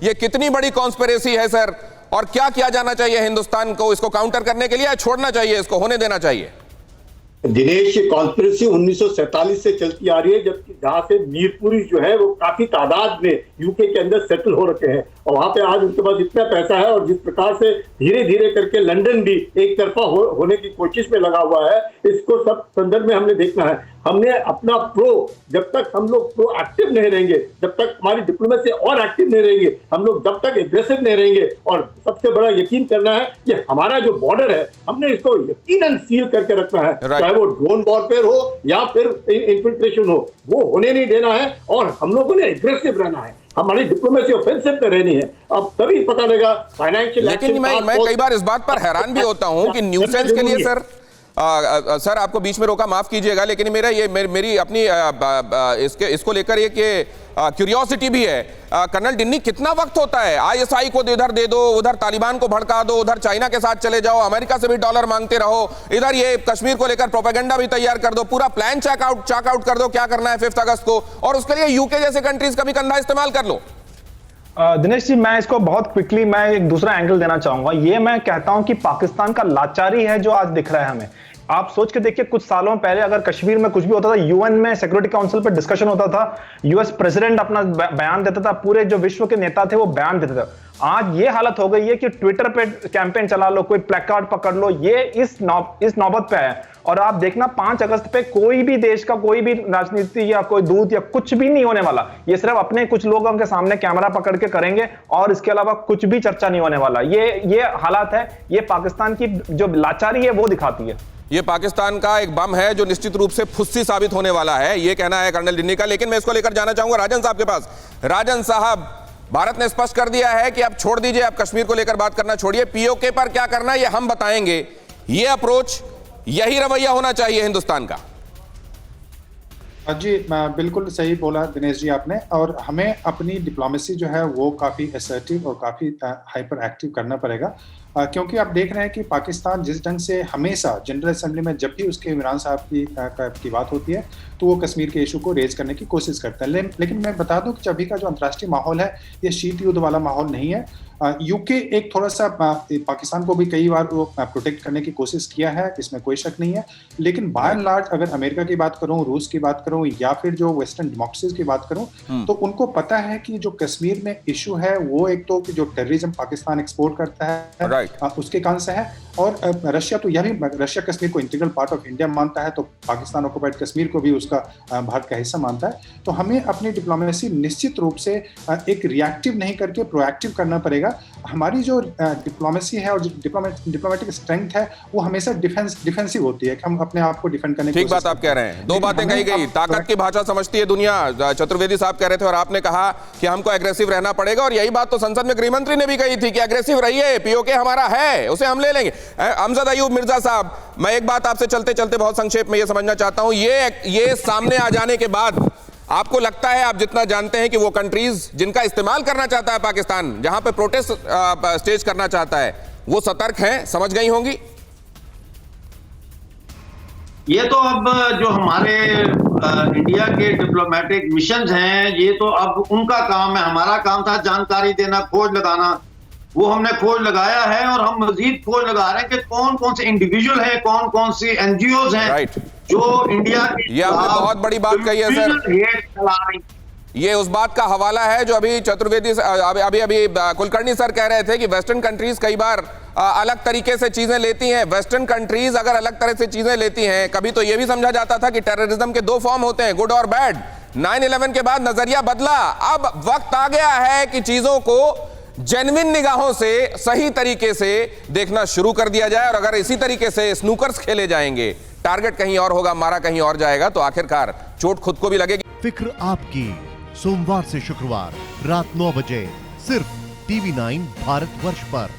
ये कितनी बड़ी कॉन्स्पिरेसी है सर, और क्या किया जाना चाहिए हिंदुस्तान को इसको काउंटर करने के लिए, या छोड़ना चाहिए, इसको होने देना चाहिए? दिनेश, ये कॉन्स्पिरेसी 1947 से चलती आ रही है, जबकि जहां से मीरपुरी जो है वो काफी तादाद में यूके के अंदर सेटल हो रखे हैं, और वहां पे आज उनके पास इतना पैसा है, और जिस प्रकार से धीरे धीरे करके लंदन भी एक तरफा होने की कोशिश में लगा हुआ है, इसको सब संदर्भ में हमने देखना है। हमने अपना जब तक हम लोग प्रो एक्टिव नहीं रहेंगे, जब तक हमारी डिप्लोमेसी और एक्टिव नहीं रहेंगे, हम लोग जब तक एग्रेसिव नहीं रहेंगे, और सबसे बड़ा यकीन करना है कि हमारा जो बॉर्डर है हमने इसको यकीनन सील करके रखना है, चाहे वो ड्रोन वॉरफेयर हो या फिर इंफिल्ट्रेशन हो, वो होने नहीं देना है, और हम लोगों ने एग्रेसिव रहना है, हमारी डिप्लोमेसी ऑफेंसिव पे रहनी है। अब तभी पता लगेगा फाइनेंशियल। लेकिन मैं कई बार इस बात पर हैरान भी होता हूं कि न्यूसेंस के लिए सर आपको बीच में रोका, माफ कीजिएगा, लेकिन मेरी अपनी इसको लेकर ये क्यूरियोसिटी भी है। कर्नल डिन्नी, कितना वक्त होता है? आईएसआई को इधर दे दो, उधर तालिबान को भड़का दो, उधर चाइना के साथ चले जाओ, अमेरिका से भी डॉलर मांगते रहो, इधर ये कश्मीर को लेकर प्रोपेगेंडा भी तैयार कर दो, पूरा प्लान चेक आउट कर दो क्या करना है 5 अगस्त को, और उसके लिए यूके जैसे कंट्रीज का भी कंधा इस्तेमाल कर लो। दिनेश जी, मैं इसको बहुत क्विकली मैं एक दूसरा एंगल देना चाहूंगा। ये मैं कहता हूं कि पाकिस्तान का लाचारी है जो आज दिख रहा है हमें। आप सोच के देखिए, कुछ सालों पहले अगर कश्मीर में कुछ भी होता था, यूएन में सिक्योरिटी काउंसिल पर डिस्कशन होता था, यूएस प्रेसिडेंट अपना बयान देता था, पूरे जो विश्व के नेता थे वो बयान देते थे। आज ये हालत हो गई है कि ट्विटर पे कैंपेन चला लो, कोई प्लेकार्ड पकड़ लो, ये इस नौबत पे है। और आप देखना 5 अगस्त पे कोई भी देश का कोई भी राजनीति या कोई दूत या कुछ भी नहीं होने वाला। ये सिर्फ अपने कुछ लोगों के सामने कैमरा पकड़ के करेंगे, और इसके अलावा कुछ भी चर्चा नहीं होने वाला। ये हालात है, ये पाकिस्तान की जो लाचारी है वो दिखाती है। ये पाकिस्तान का एक बम है जो निश्चित रूप से फुस्सी साबित होने वाला है, ये कहना है कर्नल डिन्नी का। लेकिन मैं इसको लेकर जाना चाहूंगा राजन साहब के पास। राजन साहब, भारत ने स्पष्ट कर दिया है कि आप छोड़ दीजिए, आप कश्मीर को लेकर बात करना छोड़िए, पीओके पर क्या करना है ये हम बताएंगे। ये अप्रोच, यही रवैया होना चाहिए हिंदुस्तान का। जी, बिल्कुल सही बोला दिनेश जी आपने, और हमें अपनी डिप्लोमेसी जो है वो काफ़ी असर्टिव और काफ़ी हाइपर एक्टिव करना पड़ेगा, क्योंकि आप देख रहे हैं कि पाकिस्तान जिस ढंग से हमेशा जनरल असेंबली में जब भी उसके इमरान साहब की बात होती है तो वो कश्मीर के इशू को रेज करने की कोशिश करता है। लेकिन मैं बता दूं कि अभी का जो अंतर्राष्ट्रीय माहौल है ये शीत युद्ध वाला माहौल नहीं है। यूके एक थोड़ा सा पाकिस्तान को भी कई बार वो प्रोटेक्ट करने की कोशिश किया है, इसमें कोई शक नहीं है, लेकिन बाय एंड लार्ज अगर अमेरिका की बात करूं, रूस की बात करूं, या फिर जो वेस्टर्न डेमोक्रेसीज की बात करूं, तो उनको पता है कि जो कश्मीर में इशू है वो एक तो कि जो टेररिज्म पाकिस्तान एक्सपोर्ट करता है उसके कारण से है, और रशिया तो यह भी रशिया कश्मीर को इंटीग्रल पार्ट ऑफ इंडिया मानता है, तो पाकिस्तान ऑक्युपाइड कश्मीर को भी उसका भारत का हिस्सा मानता है। तो हमें अपनी डिप्लोमेसी निश्चित रूप से एक रिएक्टिव नहीं करके प्रोएक्टिव करना पड़ेगा। हमारी जो डिप्लोमेसी है और डिप्लोमेटिक स्ट्रेंथ है वो हमेशा डिफेंसिव होती है कि हम अपने आप को डिफेंड करने की ठीक बात आप कह रहे हैं। 2 बातें कही गई, ताकत की भाषा समझती है दुनिया, चतुर्वेदी साहब कह रहे थे, और आपने कहा कि हमको एग्रेसिव रहना पड़ेगा, और यही बात तो संसद में गृह मंत्री ने भी कही थी कि एग्रेसिव रहिए, पीओके हमारा है, उसे हम ले लेंगे। अमजद अयूब मिर्जा साहब, मैं एक बात आपसे चलते चलते बहुत संक्षेप में ये समझना चाहता हूं, ये सामने आ जाने के बाद आपको लगता है, आप जितना जानते हैं, कि वो कंट्रीज जिनका इस्तेमाल करना चाहता है पाकिस्तान, जहां पे प्रोटेस्ट स्टेज करना चाहता है, वो सतर्क हैं, समझ गई होंगी? ये तो अब जो हमारे इंडिया के डिप्लोमेटिक मिशंस हैं, ये तो अब उनका काम है। हमारा काम था जानकारी देना, खोज लगाना, वो हमने खोज लगाया है, और हम मजीद खोज लगा रहे हैं कि कौन कौन से इंडिविजुअल हैं, कौन कौन सी एनजीओज हैं जो इंडिया की। ये आपने बहुत बड़ी बात कही है सर। ये उस बात का हवाला है जो अभी चतुर्वेदी अभी कुलकर्णी सर कह रहे थे कि वेस्टर्न कंट्रीज कई बार अलग तरीके से चीजें लेती हैं। वेस्टर्न कंट्रीज अगर अलग तरह से चीजें लेती हैं, कभी तो यह भी समझा जाता था कि टेररिज्म के 2 फॉर्म होते हैं, गुड और बैड। 9/11 के बाद नजरिया बदला, अब वक्त आ गया है कि चीजों को जेन्युइन निगाहों से सही तरीके से देखना शुरू कर दिया जाए, और अगर इसी तरीके से स्नूकर्स खेले जाएंगे, टारगेट कहीं और होगा, मारा कहीं और जाएगा, तो आखिरकार चोट खुद को भी लगेगी। फिक्र आपकी, सोमवार से शुक्रवार रात 9 बजे सिर्फ TV9 भारतवर्ष पर।